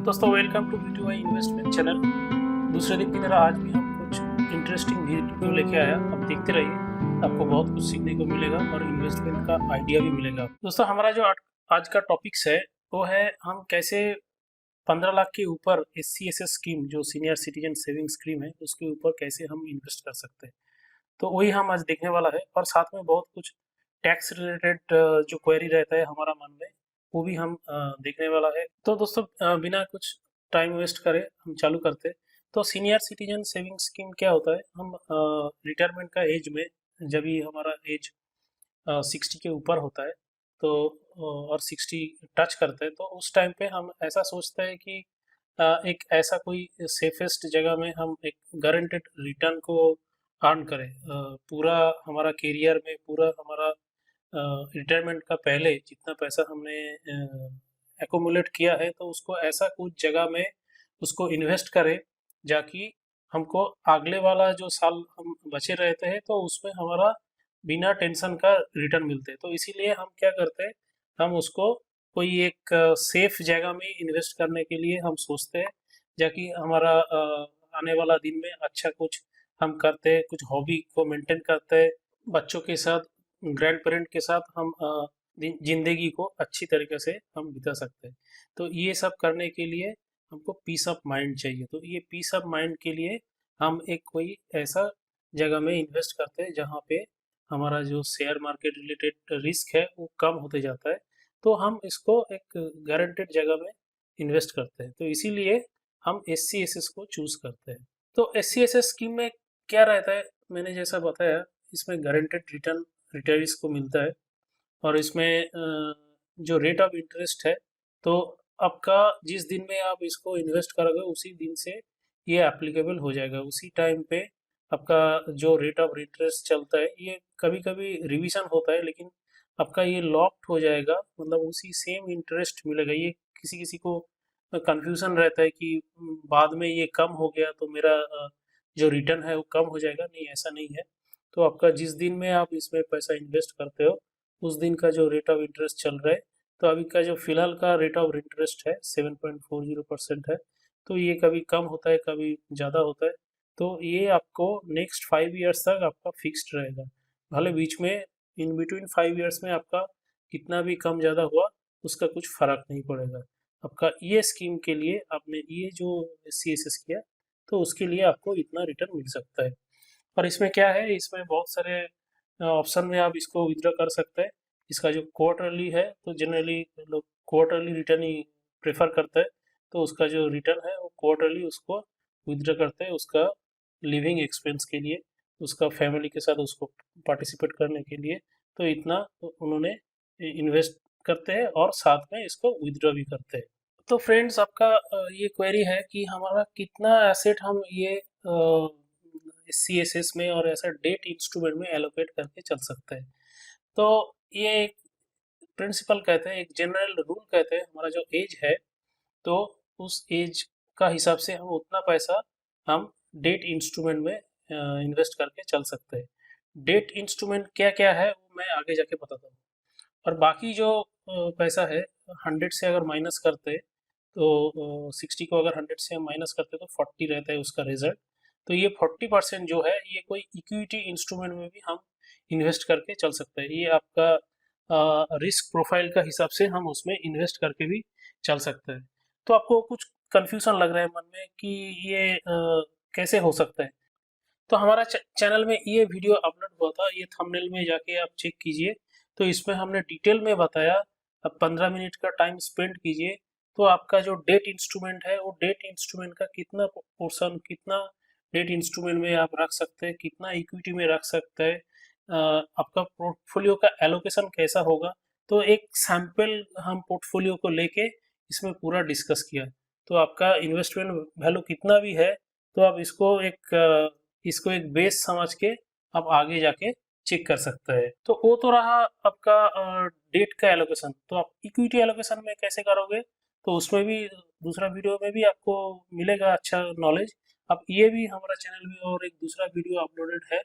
दोस्तों welcome to video investment channel. दूसरे दिन की तरह आज भी हम कुछ इंटरेस्टिंग वीडियो लेके आया। अब देखते रहिए, आपको बहुत कुछ सीखने को मिलेगा और इन्वेस्टमेंट का आइडिया भी मिलेगा। दोस्तों हमारा जो आज का टॉपिक्स है वो है हम कैसे 15 लाख के ऊपर SCSS स्कीम जो सीनियर सिटीजन सेविंग स्कीम है उसके ऊपर कैसे हम इन्वेस्ट कर सकते हैं। तो वही हम आज देखने वाला है और साथ में बहुत कुछ टैक्स रिलेटेड जो क्वेरी रहता है हमारा मन में वो भी हम देखने वाला है। तो दोस्तों बिना कुछ टाइम वेस्ट करे हम चालू करते हैं। तो सीनियर सिटीजन सेविंग स्कीम क्या होता है, हम रिटायरमेंट का एज में जब भी हमारा एज 60 के ऊपर होता है तो और 60 टच करते हैं तो उस टाइम पे हम ऐसा सोचते हैं कि एक ऐसा कोई सेफेस्ट जगह में हम एक गारंटेड रिटर्न को अर्न करें। पूरा हमारा करियर में पूरा हमारा रिटायरमेंट का पहले जितना पैसा हमने एकोमुलेट किया है तो उसको ऐसा कुछ जगह में उसको इन्वेस्ट करें जाकि हमको अगले वाला जो साल हम बचे रहते हैं तो उसमें हमारा बिना टेंशन का रिटर्न मिलते हैं। तो इसीलिए हम क्या करते हैं, हम उसको कोई एक सेफ जगह में इन्वेस्ट करने के लिए हम सोचते हैं जाकि हमारा आने वाला दिन में अच्छा कुछ हम करते हैं, कुछ हॉबी को मेंटेन करते हैं, बच्चों के साथ ग्रैंड पेरेंट के साथ हम जिंदगी को अच्छी तरीके से हम बिता सकते हैं। तो ये सब करने के लिए हमको पीस ऑफ माइंड चाहिए। तो ये पीस ऑफ माइंड के लिए हम एक कोई ऐसा जगह में इन्वेस्ट करते हैं जहाँ पे हमारा जो शेयर मार्केट रिलेटेड रिस्क है वो कम होते जाता है। तो हम इसको एक गारंटेड जगह में इन्वेस्ट करते हैं। तो इसीलिए हम SCSS को चूज करते हैं। तो SCSS स्कीम में क्या रहता है, मैंने जैसा बताया इसमें गारंटेड रिटर्न रिटायरीज को मिलता है और इसमें जो रेट ऑफ इंटरेस्ट है तो आपका जिस दिन में आप इसको इन्वेस्ट करोगे उसी दिन से ये एप्लीकेबल हो जाएगा। उसी टाइम पे आपका जो रेट ऑफ इंटरेस्ट चलता है ये कभी कभी रिवीजन होता है लेकिन आपका ये लॉक्ड हो जाएगा, मतलब उसी सेम इंटरेस्ट मिलेगा। ये किसी किसी को कंफ्यूजन रहता है कि बाद में ये कम हो गया तो मेरा जो रिटर्न है वो कम हो जाएगा। नहीं, ऐसा नहीं है। तो आपका जिस दिन में आप इसमें पैसा इन्वेस्ट करते हो उस दिन का जो रेट ऑफ इंटरेस्ट चल रहा है, तो अभी का जो फिलहाल का रेट ऑफ इंटरेस्ट है 7.40% है। तो ये कभी कम होता है कभी ज़्यादा होता है। तो ये आपको नेक्स्ट 5 ईयर्स तक आपका फिक्स्ड रहेगा। भले बीच में इन बिटवीन 5 ईयर्स में आपका कितना भी कम ज़्यादा हुआ उसका कुछ फर्क नहीं पड़ेगा। आपका ये स्कीम के लिए आपने ये जो SCSS किया तो उसके लिए आपको इतना रिटर्न मिल सकता है। और इसमें क्या है, इसमें बहुत सारे ऑप्शन में आप इसको विड्रॉ कर सकते हैं। इसका जो क्वार्टरली है तो जनरली लोग क्वार्टरली रिटर्न ही प्रेफर करते हैं। तो उसका जो रिटर्न है वो क्वार्टरली उसको विड्रॉ करते हैं, उसका लिविंग एक्सपेंस के लिए, उसका फैमिली के साथ उसको पार्टिसिपेट करने के लिए। तो इतना तो उन्होंने इन्वेस्ट करते हैं और साथ में इसको विड्रॉ भी करते हैं। तो फ्रेंड्स आपका ये क्वेरी है कि हमारा कितना एसेट हम ये CSS में और ऐसा डेट इंस्ट्रूमेंट में एलोकेट करके चल सकते हैं। तो ये एक प्रिंसिपल कहते हैं, एक जनरल रूल कहते हैं, हमारा जो एज है तो उस एज का हिसाब से हम उतना पैसा हम डेट इंस्ट्रूमेंट में इन्वेस्ट करके चल सकते हैं। डेट इंस्ट्रूमेंट क्या क्या है वो मैं आगे जाके बताता हूँ। और बाकी जो पैसा है 100 से अगर माइनस करते तो 60 को अगर 100 से हम माइनस करते तो 40 रहता है उसका रिजल्ट। तो ये 40% जो है ये कोई इक्विटी इंस्ट्रूमेंट में भी हम इन्वेस्ट करके चल सकते हैं। ये आपका रिस्क प्रोफाइल का हिसाब से हम उसमें इन्वेस्ट करके भी चल सकते हैं। तो आपको कुछ कंफ्यूजन लग रहा है मन में कि ये कैसे हो सकता है। तो हमारा चैनल में ये वीडियो अपलोड हुआ था, ये थंबनेल में जाके आप चेक कीजिए। तो इसमें हमने डिटेल में बताया। अब 15 मिनट का टाइम स्पेंड कीजिए तो आपका जो डेट इंस्ट्रूमेंट है वो डेट इंस्ट्रूमेंट का कितना पोर्शन, कितना डेट इंस्ट्रूमेंट में आप रख सकते हैं, कितना इक्विटी में रख सकते हैं, आपका पोर्टफोलियो का एलोकेशन कैसा होगा। तो एक सैंपल हम पोर्टफोलियो को लेके इसमें पूरा डिस्कस किया। तो आपका इन्वेस्टमेंट वैल्यू कितना भी है तो आप इसको एक बेस समझ के आप आगे जाके चेक कर सकते हैं। तो वो तो रहा आपका डेट का एलोकेशन। तो आप इक्विटी एलोकेशन में कैसे करोगे तो उसमें भी दूसरा वीडियो में भी आपको मिलेगा अच्छा नॉलेज। अब ये भी हमारा चैनल में और एक दूसरा वीडियो अपलोडेड है,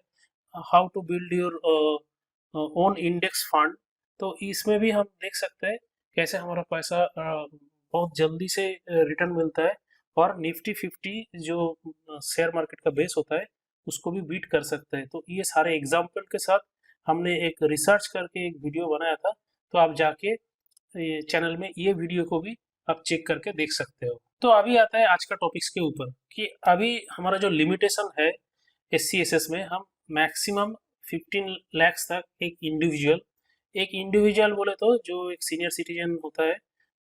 how to build your own index fund. तो इसमें भी हम देख सकते हैं कैसे हमारा पैसा बहुत जल्दी से रिटर्न मिलता है और निफ्टी 50 जो शेयर मार्केट का बेस होता है उसको भी बीट कर सकता है। तो ये सारे एग्जाम्पल के साथ हमने एक रिसर्च करके एक वीडियो बनाया था, तो आप जाके ये चैनल में ये वीडियो को भी आप चेक करके देख सकते हो। तो अभी आता है आज का टॉपिक्स के ऊपर कि अभी हमारा जो लिमिटेशन है SCSS में, हम मैक्सिमम 15 लाख तक एक इंडिविजुअल बोले तो जो एक सीनियर सिटीजन होता है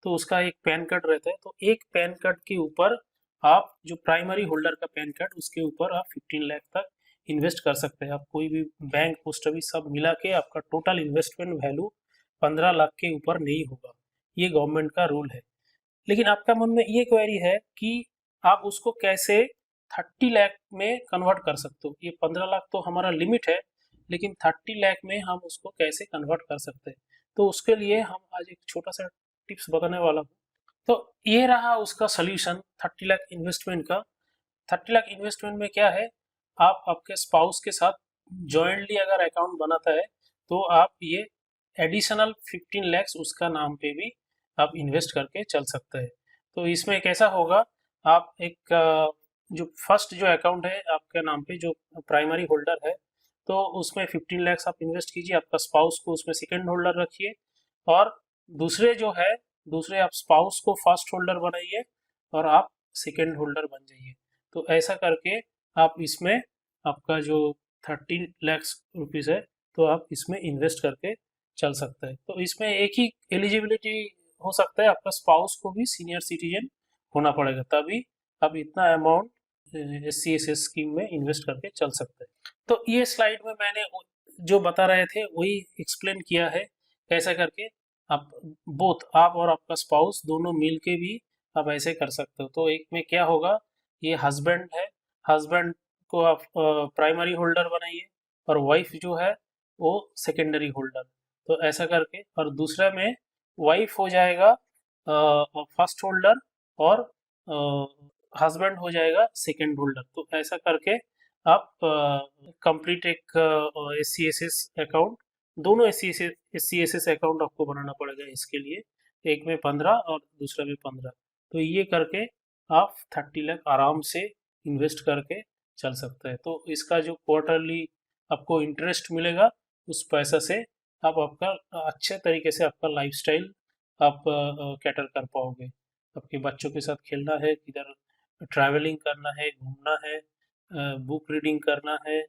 तो उसका एक पैन कार्ड रहता है, तो एक पैन कार्ड के ऊपर आप जो प्राइमरी होल्डर का पैन कार्ड उसके ऊपर आप 15 लाख तक इन्वेस्ट कर सकते हैं। आप कोई भी बैंक, पोस्ट ऑफिस सब मिला के आपका टोटल इन्वेस्टमेंट वैल्यू 15 लाख के ऊपर नहीं होगा। ये गवर्नमेंट का रूल है। लेकिन आपका मन में ये क्वेरी है कि आप उसको कैसे 30 लाख में कन्वर्ट कर सकते हो। ये 15 लाख तो हमारा लिमिट है, लेकिन 30 लाख में हम उसको कैसे कन्वर्ट कर सकते हैं, तो उसके लिए हम आज एक छोटा सा टिप्स बताने वाला हूँ। तो ये रहा उसका सोल्यूशन 30 लाख इन्वेस्टमेंट का। 30 लाख इन्वेस्टमेंट में क्या है, आप आपके स्पाउस के साथ जॉइंटली अगर अकाउंट बनाता है तो आप ये एडिशनल 15 लैक्स उसका नाम पे भी आप इन्वेस्ट करके चल सकते हैं। तो इसमें कैसा होगा, आप एक जो फर्स्ट जो अकाउंट है आपके नाम पे जो प्राइमरी होल्डर है, तो उसमें 15 लैक्स आप इन्वेस्ट कीजिए, आपका स्पाउस को उसमें सेकेंड होल्डर रखिए, और दूसरे जो है दूसरे आप स्पाउस को फर्स्ट होल्डर बनाइए और आप सेकेंड होल्डर बन जाइए। तो ऐसा करके आप इसमें आपका जो 30 लैक्स रुपीज़ है तो आप इसमें इन्वेस्ट करके चल सकता है। तो इसमें एक ही एलिजिबिलिटी हो सकता है, आपका स्पाउस को भी सीनियर सिटीजन होना पड़ेगा, तभी आप इतना अमाउंट SCSS स्कीम में इन्वेस्ट करके चल सकते हैं। तो ये स्लाइड में मैंने जो बता रहे थे वही एक्सप्लेन किया है, कैसा करके आप बोथ आप और आपका स्पाउस दोनों मिल के भी आप ऐसे कर सकते हो। तो एक में क्या होगा, ये हस्बैंड है, हस्बैंड को आप प्राइमरी होल्डर बनाइए और वाइफ जो है वो सेकेंडरी होल्डर। तो ऐसा करके, और दूसरा में वाइफ हो जाएगा फर्स्ट होल्डर और हस्बैंड हो जाएगा सेकेंड होल्डर। तो ऐसा करके आप कंप्लीट एक SCSS अकाउंट, दोनों SCSS अकाउंट आपको बनाना पड़ेगा इसके लिए, एक में 15 और दूसरा में 15। तो ये करके आप 30 लाख आराम से इन्वेस्ट करके चल सकते हैं। तो इसका जो क्वार्टरली आपको इंटरेस्ट मिलेगा उस पैसा से आप आपका अच्छे तरीके से आपका लाइफस्टाइल आप कैटर कर पाओगे। आपके बच्चों के साथ खेलना है, किधर ट्रैवलिंग करना है, घूमना है, बुक रीडिंग करना है,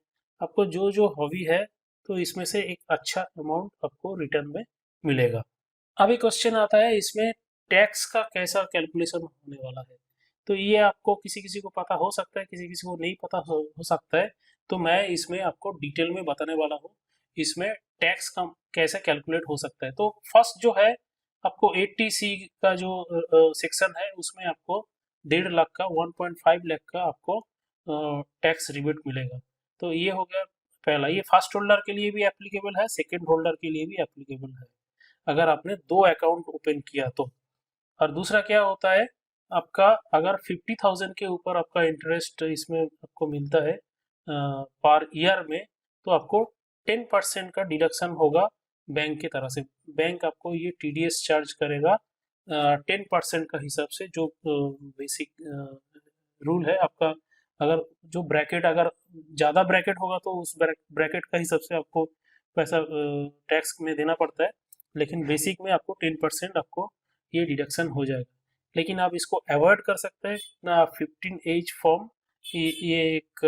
आपको जो जो हॉबी है, तो इसमें से एक अच्छा अमाउंट आपको रिटर्न में मिलेगा। अभी क्वेश्चन आता है इसमें टैक्स का कैसा कैलकुलेशन होने वाला है। तो ये आपको किसी किसी को पता हो सकता है, किसी किसी को नहीं पता हो सकता है। तो मैं इसमें आपको डिटेल में बताने वाला हूँ इसमें टैक्स का कैसे कैलकुलेट हो सकता है। तो फर्स्ट जो है आपको 80C का जो सेक्शन है उसमें आपको 1.5 लाख का 1.5 लाख का आपको टैक्स रिबेट मिलेगा। तो ये हो गया पहला, ये फर्स्ट होल्डर के लिए भी एप्लीकेबल है, सेकेंड होल्डर के लिए भी एप्लीकेबल है अगर आपने 2 अकाउंट ओपन किया तो। और दूसरा क्या होता है, आपका अगर 50,000 के ऊपर आपका इंटरेस्ट इसमें आपको मिलता है पर ईयर में, तो आपको 10% का डिडक्शन होगा बैंक की तरफ से। बैंक आपको ये TDS चार्ज करेगा 10% का हिसाब से, जो बेसिक रूल है आपका। अगर जो ब्रैकेट अगर ज़्यादा ब्रैकेट होगा तो उस ब्रैकेट का हिसाब से आपको पैसा टैक्स में देना पड़ता है, लेकिन बेसिक में आपको 10% आपको ये डिडक्शन हो जाएगा। लेकिन आप इसको अवॉइड कर सकते हैं ना, 15 एज फॉर्म ये एक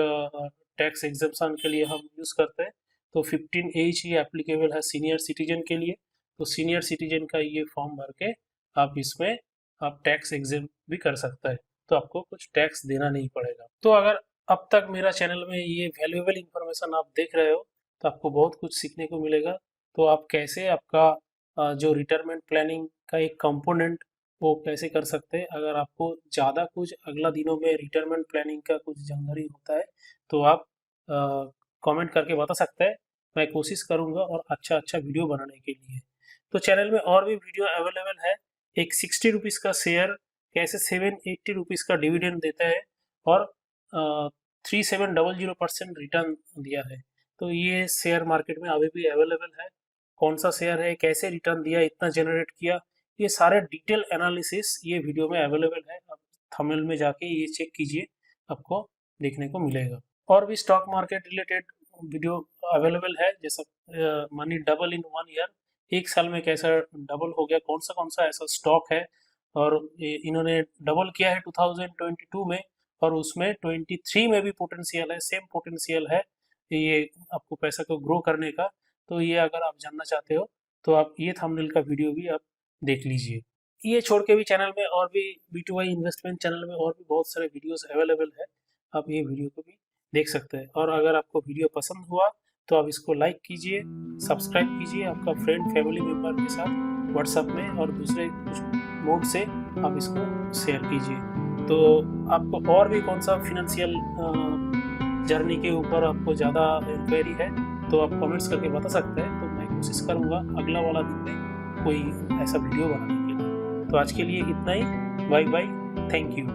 टैक्स एग्जम्पशन के लिए हम यूज़ करते हैं। तो 15 एज ये एप्लीकेबल है सीनियर सिटीजन के लिए। तो सीनियर सिटीजन का ये फॉर्म भर के आप इसमें आप टैक्स एग्जाम भी कर सकते हैं, तो आपको कुछ टैक्स देना नहीं पड़ेगा। तो अगर अब तक मेरा चैनल में ये वैल्यूएबल इंफॉर्मेशन आप देख रहे हो तो आपको बहुत कुछ सीखने को मिलेगा। तो आप कैसे आपका जो रिटायरमेंट प्लानिंग का एक कंपोनेंट वो कैसे कर सकते हैं। अगर आपको ज़्यादा कुछ अगला दिनों में रिटायरमेंट प्लानिंग का कुछ जानकारी होता है तो आप कमेंट करके बता सकते हैं, मैं कोशिश करूँगा और अच्छा अच्छा वीडियो बनाने के लिए। तो चैनल में और भी वीडियो अवेलेबल है। एक 60 रुपीज़ का शेयर कैसे 780 रुपीज़ का डिविडेंड देता है और 3700% रिटर्न दिया है। तो ये शेयर मार्केट में अभी भी अवेलेबल है। कौन सा शेयर है, कैसे रिटर्न दिया, इतना जनरेट किया, ये सारे डिटेल एनालिसिस ये वीडियो में अवेलेबल है, आप थंबनेल में जाके ये चेक कीजिए, आपको देखने को मिलेगा। और भी stock market related video available है, जैसा मनी डबल इन 1 ईयर, एक साल में कैसा डबल हो गया, कौन सा ऐसा स्टॉक है, और इन्होंने डबल किया है 2022 में, और उसमें 23 में भी पोटेंशियल है, सेम पोटेंशियल है ये आपको पैसा को ग्रो करने का। तो ये अगर आप जानना चाहते हो तो आप ये थंबनेल का वीडियो भी आप देख लीजिए। ये छोड़ के भी चैनल में और भी B2I इन्वेस्टमेंट चैनल में और भी बहुत सारे वीडियोस अवेलेबल है, आप ये वीडियो को भी देख सकते हैं। और अगर आपको वीडियो पसंद हुआ तो आप इसको लाइक कीजिए, सब्सक्राइब कीजिए, आपका फ्रेंड फैमिली मेम्बर के साथ व्हाट्सएप में और दूसरे कुछ मोड से आप इसको शेयर कीजिए। तो आपको और भी कौन सा फिनेंशियल जर्नी के ऊपर आपको ज़्यादा इंक्वायरी है तो आप कमेंट्स करके बता सकते हैं, तो मैं कोशिश करूँगा अगला वाला दिन में कोई ऐसा वीडियो बनाने के लिए। तो आज के लिए इतना ही, बाय बाय, थैंक यू।